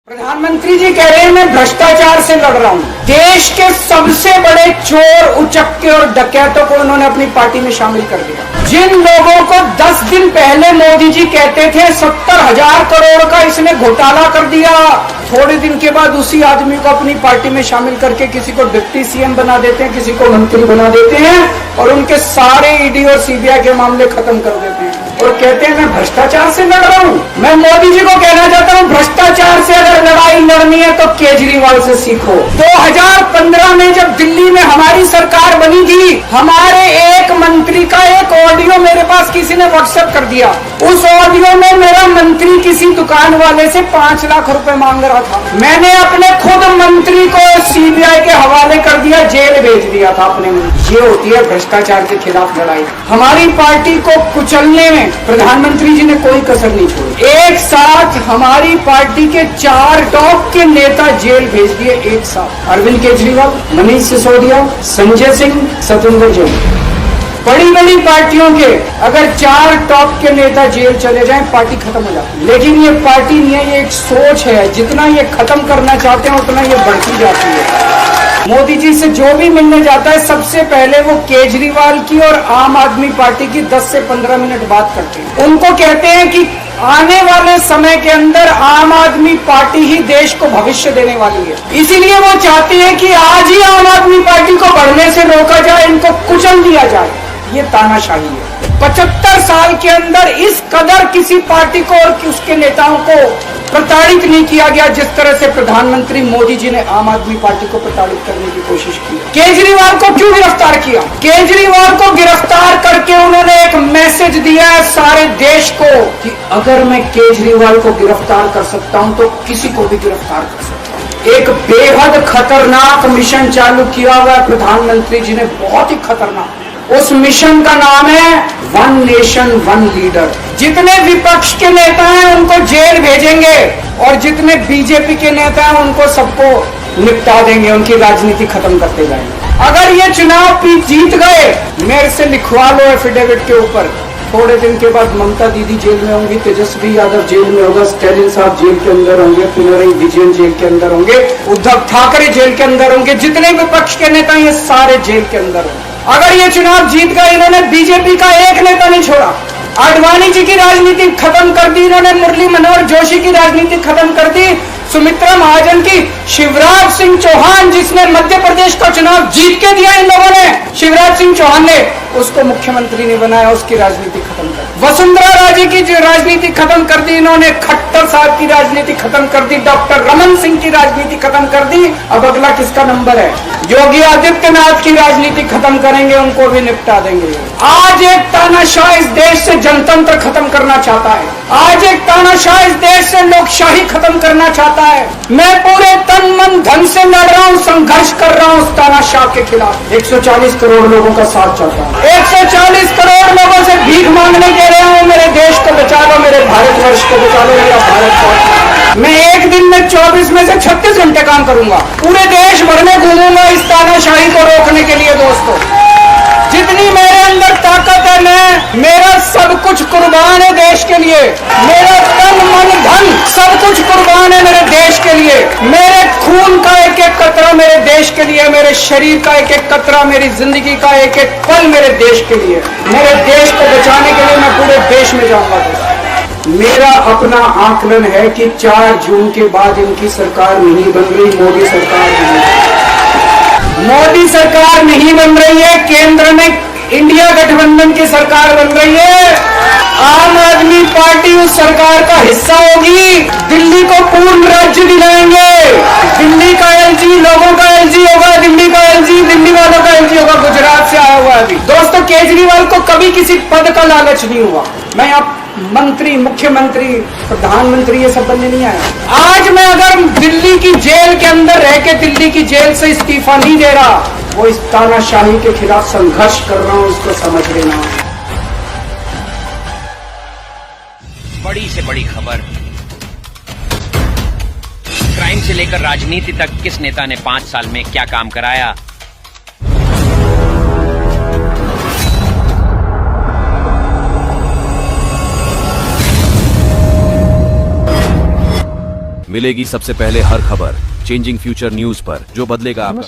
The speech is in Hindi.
प्रधानमंत्री जी कह रहे हैं मैं भ्रष्टाचार से लड़ रहा हूं। देश के सबसे बड़े चोर, उचक्के और डकैतों को उन्होंने अपनी पार्टी में शामिल कर दिया। जिन लोगों को 10 दिन पहले मोदी जी कहते थे 70,000 करोड़ का इसने घोटाला कर दिया, थोड़े दिन के बाद उसी आदमी को अपनी पार्टी में शामिल करके किसी को डिप्टी सीएम बना देते हैं, किसी को मंत्री बना देते हैं और उनके सारे ईडी और सीबीआई के मामले खत्म कर देते हैं और कहते हैं मैं भ्रष्टाचार से लड़ रहा हूं। मैं मोदी जी को कहना चाहता हूं भ्रष्टाचार से अगर लड़ाई लड़नी है तो केजरीवाल से सीखो। 2015 में जब दिल्ली में हमारी सरकार बनी थी, हमारे एक मंत्री का एक ऑडियो मेरे पास किसी ने व्हाट्सएप कर दिया। उस ऑडियो में मेरा मंत्री किसी दुकान वाले से 5 लाख रुपए मांग रहा था। मैंने अपने खुद मंत्री को सीबीआई के हवाले कर दिया, जेल भेज दिया था अपने मंत्री। ये होती है भ्रष्टाचार के खिलाफ लड़ाई। हमारी पार्टी को कुचलने में प्रधानमंत्री जी ने कोई कसर नहीं छोड़ी। एक साथ हमारी पार्टी के 4 टॉप के नेता जेल भेज दिए एक साथ। अरविंद केजरीवाल, मनीष सिसोदिया, संजय सिंह, सत्येंद्र जैन। बड़ी बड़ी पार्टियों के अगर 4 टॉप के नेता जेल चले जाएं, पार्टी खत्म हो जाती है। लेकिन ये पार्टी नहीं है, ये एक सोच है। जितना ये खत्म करना चाहते हैं उतना ये बढ़ती जाती है। मोदी जी से जो भी मिलने जाता है सबसे पहले वो केजरीवाल की और आम आदमी पार्टी की 10 से 15 मिनट बात करते हैं। उनको कहते हैं कि आने वाले समय के अंदर आम आदमी पार्टी ही देश को भविष्य देने वाली है। इसीलिए वो चाहते हैं कि आज ही आम आदमी पार्टी को बढ़ने से रोका जाए, इनको कुचल दिया जाए। ये तानाशाही है। 75 साल के अंदर इस कदर किसी पार्टी को और उसके नेताओं को प्रताड़ित नहीं किया गया जिस तरह से प्रधानमंत्री मोदी जी ने आम आदमी पार्टी को प्रताड़ित करने की कोशिश की। केजरीवाल को क्यों गिरफ्तार किया? केजरीवाल को गिरफ्तार करके उन्होंने एक मैसेज दिया है सारे देश को कि अगर मैं केजरीवाल को गिरफ्तार कर सकता हूं तो किसी को भी गिरफ्तार कर सकता हूं। एक बेहद खतरनाक मिशन चालू किया हुआ है प्रधानमंत्री जी ने, बहुत ही खतरनाक। उस मिशन का नाम है वन नेशन वन लीडर। जितने विपक्ष के नेता हैं उनको जेल भेजेंगे और जितने बीजेपी के नेता हैं उनको सबको निपटा देंगे, उनकी राजनीति खत्म करते जाएंगे। अगर ये चुनाव जीत गए, मेरे से लिखवा लो एफिडेविट के ऊपर, थोड़े दिन के बाद ममता दीदी जेल में होंगी, तेजस्वी यादव जेल में होगा, स्टैलिन साहब जेल के अंदर होंगे, पिनराई विजयन जेल के अंदर होंगे, उद्धव ठाकरे जेल के अंदर होंगे, जितने विपक्ष के नेता ये सारे जेल के अंदर होंगे। अगर ये चुनाव जीत गए, इन्होंने बीजेपी का एक नेता नहीं छोड़ा। आडवाणी जी की राजनीति खत्म कर दी इन्होंने, मुरली मनोहर जोशी की राजनीति खत्म कर दी, सुमित्रा महाजन की, शिवराज सिंह चौहान जिसने मध्य प्रदेश का चुनाव जीत के दिया इन लोगों ने, शिवराज सिंह चौहान ने उसको मुख्यमंत्री नहीं बनाया, उसकी राजनीति खत्म कर दी। वसुंधरा राजे की जो राजनीति खत्म कर दी इन्होंने, खट्टर साहब की राजनीति खत्म कर दी, डॉक्टर रमन सिंह की राजनीति खत्म कर दी। अब अगला किसका नंबर है? योगी आदित्यनाथ की राजनीति खत्म करेंगे, उनको भी निपटा देंगे। आज एक तानाशाह इस देश से जनतंत्र खत्म करना चाहता है। आज एक तानाशाह इस देश से लोकशाही खत्म करना चाहता है। मैं पूरे तन मन धन से लड़ रहा हूँ, संघर्ष कर रहा हूँ उस तानाशाह के खिलाफ। 140 करोड़ लोगों का साथ चाहता हूँ। 140 करोड़ लोगों से भीख मांगने दे रहे हूँ, मेरे देश को बचा लो, मेरे भारतवर्ष को बचा लो, मेरा भारत। मैं एक दिन में 24 में से 36 घंटे काम करूंगा, पूरे देश भर में घूमूंगा इस तानाशाही को रोकने के लिए। दोस्तों, जितनी मेरे अंदर ताकत है, मेरा सब कुछ कुर्बान है देश के लिए। मेरा तन मन धन सब कुछ कुर्बान है मेरे देश के लिए। मेरे खून का एक एक कतरा मेरे देश के लिए, मेरे शरीर का एक एक कतरा, मेरी जिंदगी का एक एक पल मेरे देश के लिए। मेरे देश को बचाने के लिए मैं पूरे देश में जाऊंगा। मेरा अपना आकलन है कि 4 जून के बाद इनकी सरकार नहीं बन रही, मोदी सरकार नहीं बन रही है। केंद्र में इंडिया गठबंधन की सरकार बन रही है। आम आदमी पार्टी उस सरकार का हिस्सा होगी। दिल्ली को पूर्ण राज्य दिलाएंगे। दिल्ली का एलजी लोगों का एलजी होगा, दिल्ली का एलजी दिल्ली वालों का एलजी होगा। गुजरात से आया हुआ है अभी। दोस्तों, केजरीवाल को कभी किसी पद का लालच नहीं हुआ। मैं आप मंत्री, मुख्यमंत्री, प्रधानमंत्री ये सब बनने नहीं आया। आज मैं अगर दिल्ली की जेल के अंदर रह के दिल्ली की जेल से इस्तीफा नहीं दे रहा, वो इस तानाशाही के खिलाफ संघर्ष कर रहा हूं, इसको समझ लेना। बड़ी से बड़ी खबर, क्राइम से लेकर राजनीति तक किस नेता ने 5 साल में क्या काम कराया। मिलेगी सबसे पहले हर खबर चेंजिंग फ्यूचर न्यूज पर, जो बदलेगा आपका